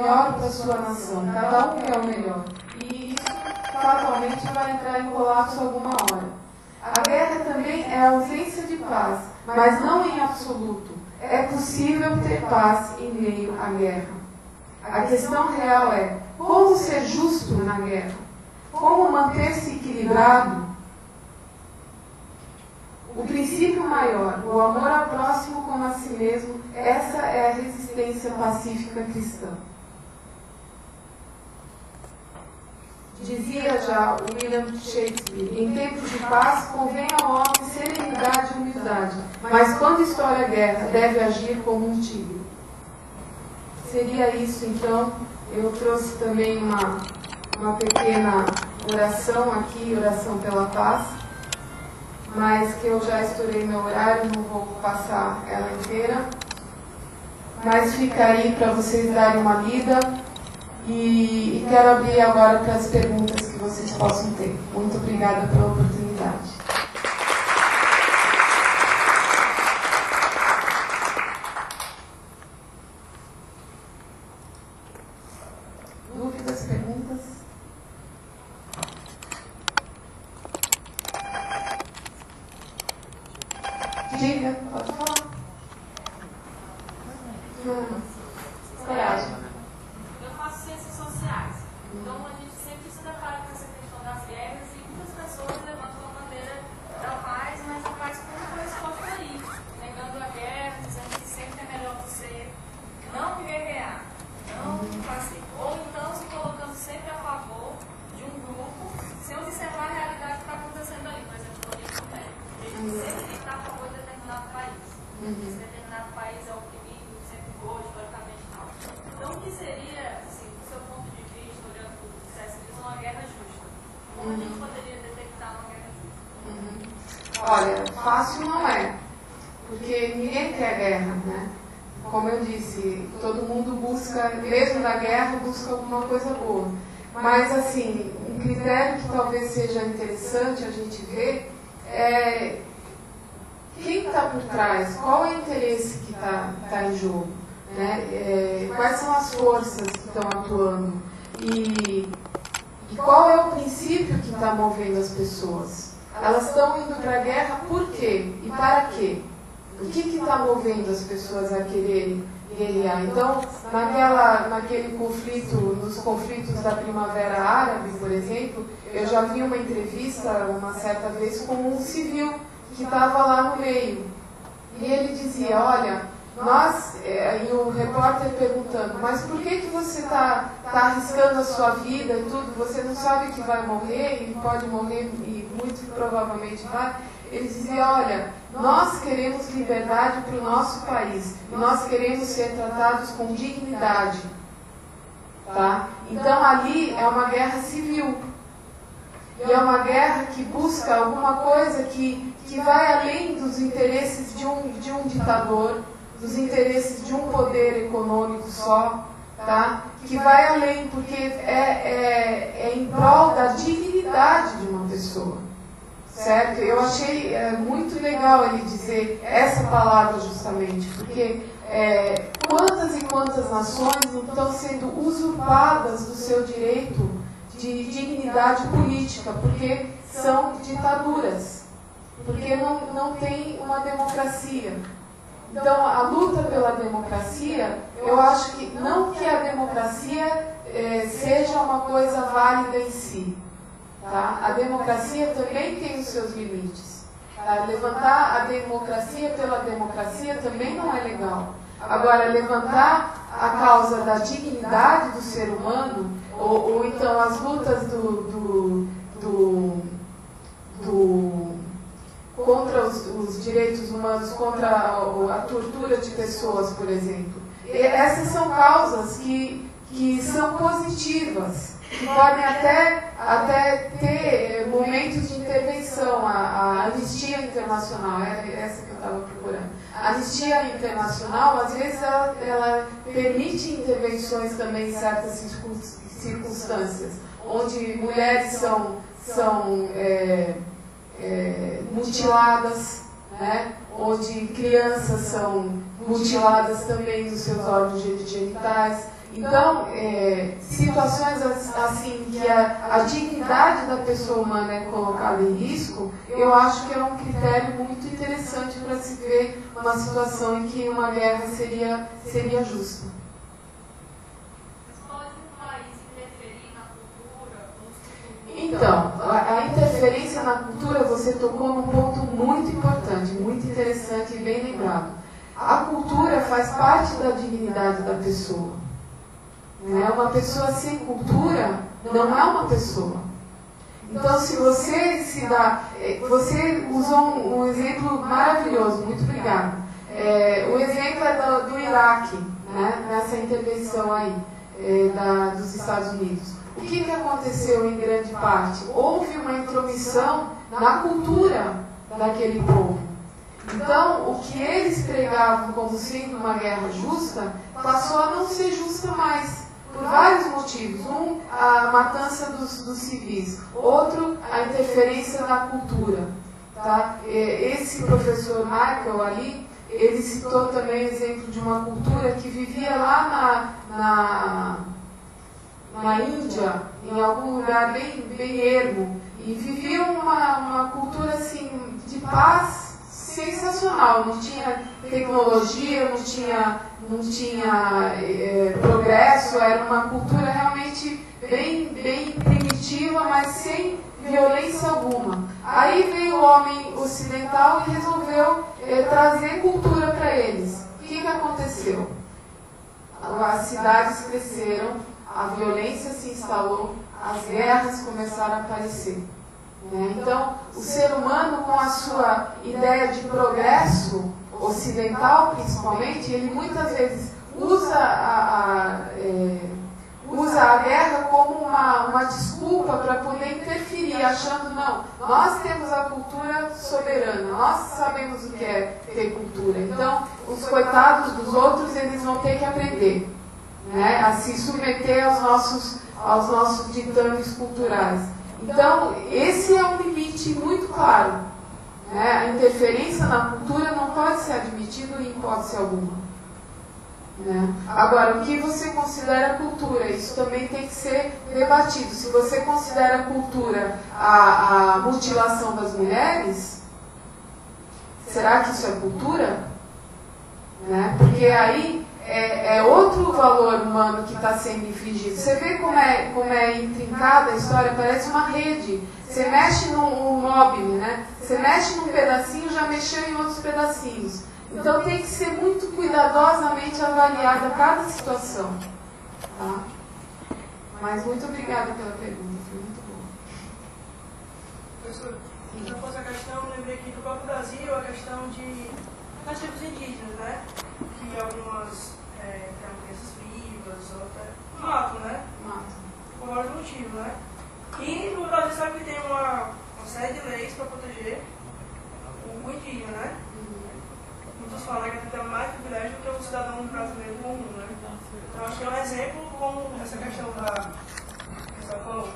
melhor para a sua nação. Cada um quer o melhor. E isso fatalmente vai entrar em colapso alguma hora. A guerra também é a ausência de paz, mas não em absoluto. É possível ter paz em meio à guerra. A questão real é como ser justo na guerra, como manter-se equilibrado. O princípio maior, o amor ao próximo como a si mesmo, essa é a resistência pacífica cristã. Dizia já o William Shakespeare, em tempos de paz convém ao homem serenidade e humildade, mas quando estoura a guerra, deve agir como um tigre. Seria isso, então. Eu trouxe também uma pequena oração aqui, oração pela paz, mas que eu já estourei meu horário, não vou passar ela inteira. Mas fica aí para vocês darem uma lida. E quero abrir agora para as perguntas que vocês possam ter. Muito obrigada pela oportunidade. Dúvidas, perguntas? Diga, pode falar. Coragem. Então a gente sempre se depara com essa questão das guerras e muitas pessoas levantam a bandeira da paz, mas a paz como coisa pode aí, negando a guerra, dizendo que sempre é melhor você não guerrear, não fazer, ou então se colocando sempre a favor de um grupo, sem observar a realidade que está acontecendo ali, por exemplo, no Oriente Médio. A gente sempre tem que estar a favor de determinado país. Esse determinado país é oprimido, sempre foi, historicamente e tal. Então o que seria, assim, do seu ponto de vista, olhando para o que você diz, uma guerra justa? Como a gente poderia detectar uma guerra justa? Olha, fácil não é, porque ninguém quer guerra, né? Como eu disse, todo mundo busca, mesmo na guerra, busca alguma coisa boa. Mas, assim, um critério que talvez seja interessante a gente ver é quem está por trás, qual é o interesse que está em jogo, né? Quais são as forças que estão atuando e qual é o princípio que está movendo as pessoas. Elas estão indo para a guerra por quê? E para quê? O que está movendo as pessoas a quererem guerrear? Então, naquele conflito, nos conflitos da Primavera Árabe, por exemplo, eu já vi uma entrevista uma certa vez com um civil que estava lá no meio. E ele dizia, olha, e o repórter perguntando, mas por que você está arriscando a sua vida e tudo? Você não sabe que vai morrer e pode morrer e muito provavelmente vai. Ele dizia, olha, nós queremos liberdade para o nosso país e nós queremos ser tratados com dignidade. Tá? Então ali é uma guerra civil. E é uma guerra que busca alguma coisa que vai além dos interesses de um ditador, dos interesses de um poder econômico só, tá? Que vai além, porque é em prol da dignidade de uma pessoa, certo? Eu achei muito legal ele dizer essa palavra justamente, porque quantas e quantas nações estão sendo usurpadas do seu direito de dignidade política, porque são ditaduras, porque não tem uma democracia. Então, a luta pela democracia, eu acho que não que a democracia seja uma coisa válida em si. Tá? A democracia também tem os seus limites. Tá? Levantar a democracia pela democracia também não é legal. Agora, levantar a causa da dignidade do ser humano, ou então as lutas contra os direitos humanos, contra a tortura de pessoas, por exemplo. E essas são causas que são positivas, que podem até ter momentos de intervenção. A Anistia Internacional, é essa que eu estava procurando. A Anistia Internacional, às vezes, ela permite intervenções também em certas circunstâncias, onde mulheres são mutiladas, né? Onde crianças são mutiladas também nos seus órgãos genitais. Então, situações assim que a dignidade da pessoa humana é colocada em risco, eu acho que é um critério muito interessante para se ver uma situação em que uma guerra seria justa. Então, a interferência na cultura, você tocou num ponto muito importante, muito interessante e bem lembrado. A cultura faz parte da dignidade da pessoa. Uma pessoa sem cultura não é uma pessoa. Então, se você se dá... Você usou um exemplo maravilhoso, muito obrigada. O exemplo é do Iraque, né, nessa intervenção aí, dos Estados Unidos. O que aconteceu em grande parte? Houve uma intromissão na cultura daquele povo. Então, o que eles pregavam como sendo uma guerra justa, passou a não ser justa mais, por vários motivos. Um, a matança dos civis. Outro, a interferência na cultura. Tá? Esse professor Michael ali, ele citou também o exemplo de uma cultura que vivia lá na Índia, em algum lugar bem ermo, e viviam uma cultura assim, de paz sensacional. Não tinha tecnologia, não tinha progresso, era uma cultura realmente bem primitiva, mas sem violência alguma. Aí veio o homem ocidental e resolveu trazer cultura para eles. O que aconteceu? As cidades cresceram, a violência se instalou, as guerras começaram a aparecer. Então, o ser humano, com a sua ideia de progresso ocidental, principalmente, ele muitas vezes usa a guerra como uma desculpa para poder interferir, achando, não, nós temos a cultura soberana, nós sabemos o que é ter cultura. Então, os coitados dos outros, eles vão ter que aprender. A se submeter aos nossos ditames culturais. Então, esse é um limite muito claro. A interferência na cultura não pode ser admitida em hipótese alguma. Agora, o que você considera cultura? Isso também tem que ser debatido. Se você considera cultura a mutilação das mulheres, será que isso é cultura? Porque aí é outro valor humano que está sendo infligido. Você vê como é intrincada a história, parece uma rede. Você mexe num mobile, Você mexe num pedacinho, já mexeu em outros pedacinhos. Então tem que ser muito cuidadosamente avaliada cada situação. Tá? Mas muito obrigada pela pergunta, foi muito bom. Professor, se não fosse a questão, eu lembrei aqui do próprio Brasil, a questão de nativos indígenas, que algumas têm crianças vivas, outras matam, Matam. Por vários motivos, E no Brasil sabe que tem uma série de leis para proteger o indígena, Muitos falam que ele tem mais privilégio do que o cidadão brasileiro comum, Então acho que é um exemplo como essa questão que você falou.